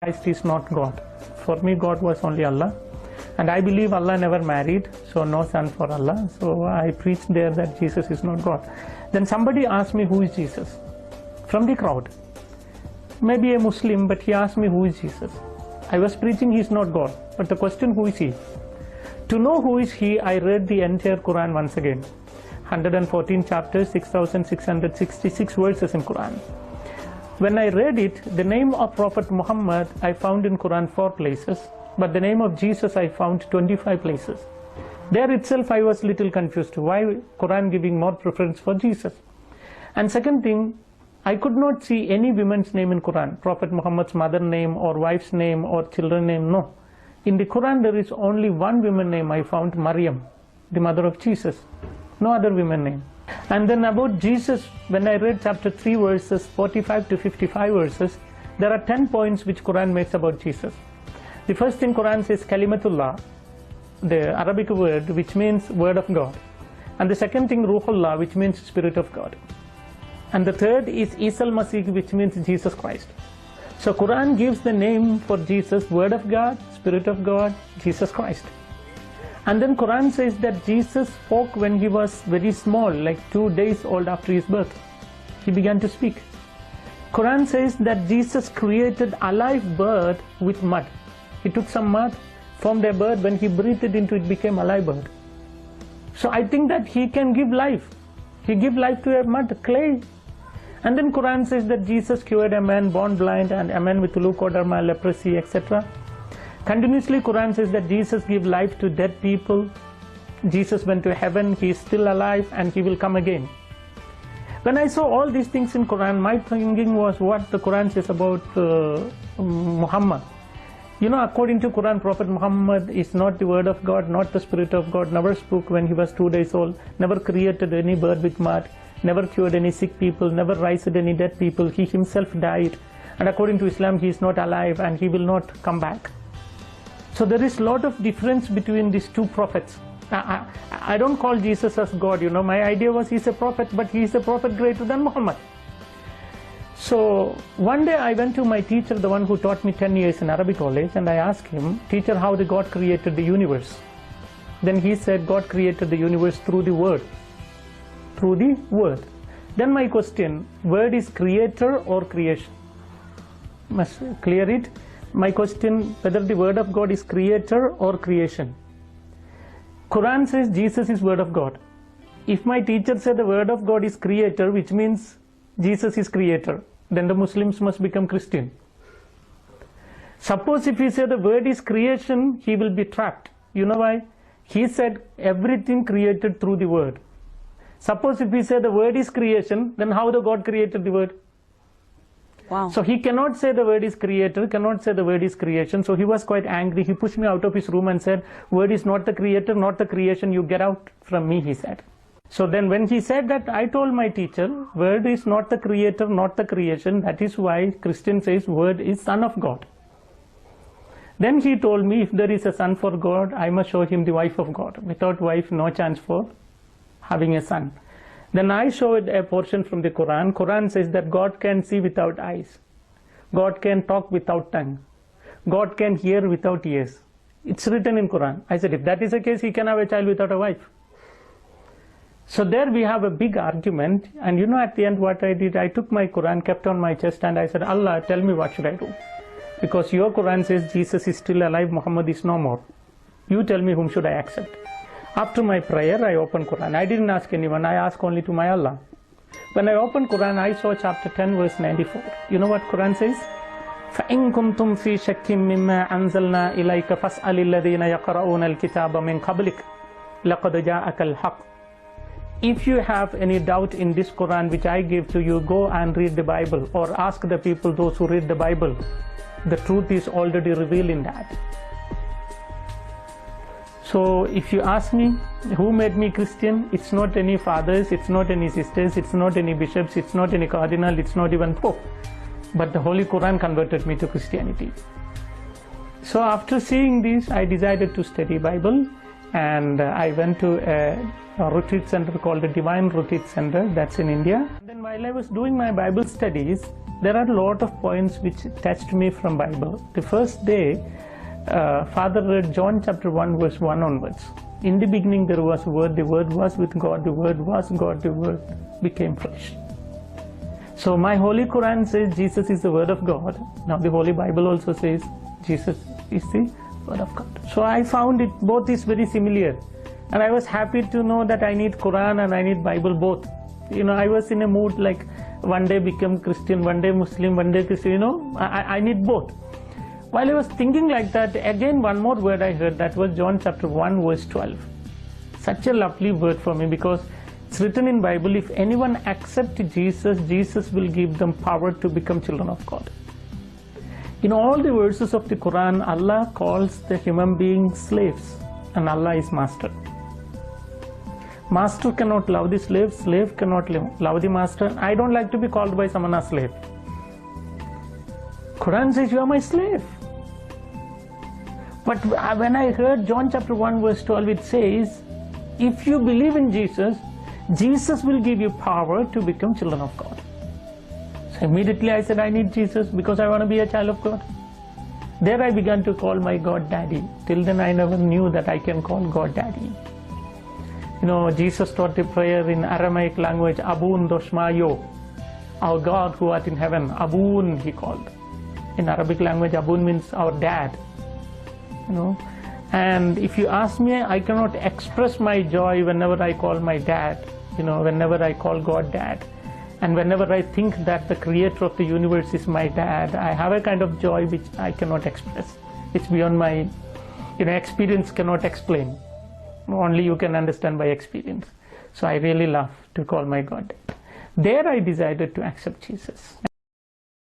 Christ is not God. For me, God was only Allah. And I believe Allah never married, so no son for Allah. So I preached there that Jesus is not God. Then somebody asked me, who is Jesus? From the crowd. Maybe a Muslim, but he asked me, who is Jesus? I was preaching he is not God. But the question, who is he? To know who is he, I read the entire Quran once again. 114 chapters, 6,666 verses in Quran. When I read it, the name of Prophet Muhammad I found in Quran 4 places, but the name of Jesus I found 25 places. There itself I was little confused. Why Quran giving more preference for Jesus? And second thing, I could not see any woman's name in Quran. Prophet Muhammad's mother name or wife's name or children name, no. In the Quran there is only one woman name I found, Maryam, the mother of Jesus. No other woman name. And then about Jesus, when I read chapter 3 verses 45 to 55 verses, there are 10 points which Quran makes about Jesus. The first in Quran says Kalimatullah, the Arabic word which means word of God. And the second thing Ruhullah, which means spirit of God. And the third is Isa al-Masih, which means Jesus Christ. So Quran gives the name for Jesus, word of God, spirit of God, Jesus Christ. And then Quran says that Jesus spoke when he was very small, like 2 days old after his birth. He began to speak. Quran says that Jesus created a live bird with mud. He took some mud from the bird, when he breathed it into it became a live bird. So I think that he can give life. He gave life to a mud, clay. And then Quran says that Jesus cured a man born blind and a man with leukoderma, leprosy, etc. Continuously Quran says that Jesus gave life to dead people. Jesus went to heaven, he is still alive and he will come again. When I saw all these things in Quran, my thinking was what the Quran says about Muhammad. You know, according to Quran, Prophet Muhammad is not the word of God, not the spirit of God, never spoke when he was 2 days old, never created any bird with mud, never cured any sick people, never raised any dead people. He himself died. And according to Islam, he is not alive and he will not come back. So there is a lot of difference between these two prophets. I don't call Jesus as God, you know. My idea was he's a prophet, but he is a prophet greater than Muhammad. So one day I went to my teacher, the one who taught me 10 years in Arabic college, and I asked him, teacher, how did God created the universe? Then he said God created the universe through the word. Through the word. Then my question, word is creator or creation? Must clear it. My question, whether the word of God is creator or creation. Quran says Jesus is word of God. If my teacher said the word of God is creator, which means Jesus is creator, then the Muslims must become Christian. Suppose if he said the word is creation, he will be trapped. You know why? He said everything created through the word. Suppose if he said the word is creation, then how the God created the word? Wow. So he cannot say the word is creator, cannot say the word is creation. So he was quite angry. He pushed me out of his room and said, word is not the creator, not the creation. You get out from me, he said. So then when he said that, I told my teacher, word is not the creator, not the creation. That is why Christian says word is son of God. Then he told me, if there is a son for God, I must show him the wife of God. Without wife, no chance for having a son. Then I showed a portion from the Quran. Quran says that God can see without eyes. God can talk without tongue. God can hear without ears. It's written in Quran. I said, if that is the case, he can have a child without a wife. So there we have a big argument. And you know, at the end what I did, I took my Quran, kept on my chest, and I said, Allah, tell me what should I do? Because your Quran says Jesus is still alive, Muhammad is no more. You tell me whom should I accept? After my prayer, I opened Quran. I didn't ask anyone, I asked only to my Allah. When I opened Quran, I saw chapter 10, verse 94. You know what Quran says? فَإِن كُنْتُمْ فِي شَكٍّ مِّمَّا أَنزَلْنَا إِلَيْكَ فَاسْأَلِ الَّذِينَ يَقْرَؤُونَ الْكِتَابَ مِنْ قَبْلِكَ لَقَدْ جَاءَكَ الْحَقُّ. If you have any doubt in this Quran which I give to you, go and read the Bible, or ask the people, those who read the Bible. The truth is already revealed in that. So if you ask me, who made me Christian? It's not any fathers, it's not any sisters, it's not any bishops, it's not any cardinal, it's not even Pope. But the Holy Quran converted me to Christianity. So after seeing this, I decided to study Bible, and I went to a retreat center called the Divine Retreat Center, that's in India. Then while I was doing my Bible studies, there are a lot of points which touched me from Bible. The first day, Father read John chapter 1 verse 1 onwards. In the beginning there was a Word, the Word was with God, the Word was God, the Word became flesh. So my Holy Quran says Jesus is the Word of God. Now the Holy Bible also says Jesus is the Word of God. So I found it both is very similar. And I was happy to know that I need Quran and I need Bible both. You know, I was in a mood like one day become Christian, one day Muslim, one day Christian, you know, I need both. While I was thinking like that, again one more word I heard, that was John chapter 1 verse 12. Such a lovely word for me, because it's written in Bible, if anyone accepts Jesus, Jesus will give them power to become children of God. In all the verses of the Quran, Allah calls the human beings slaves and Allah is master. Master cannot love the slave, slave cannot love the master. I don't like to be called by someone as slave. Quran says you are my slave. But when I heard John chapter 1 verse 12, it says, if you believe in Jesus, Jesus will give you power to become children of God. So immediately I said, I need Jesus because I want to be a child of God. There I began to call my God Daddy. Till then I never knew that I can call God Daddy. You know, Jesus taught the prayer in Aramaic language, Abun Doshmayo, our God who art in heaven. Abun he called. In Arabic language, Abun means our dad. You know, and if you ask me, I cannot express my joy whenever I call my dad. You know, whenever I call God Dad, and whenever I think that the creator of the universe is my dad, I have a kind of joy which I cannot express. It's beyond my, experience cannot explain. Only you can understand by experience. So I really love to call my God Dad. There I decided to accept Jesus.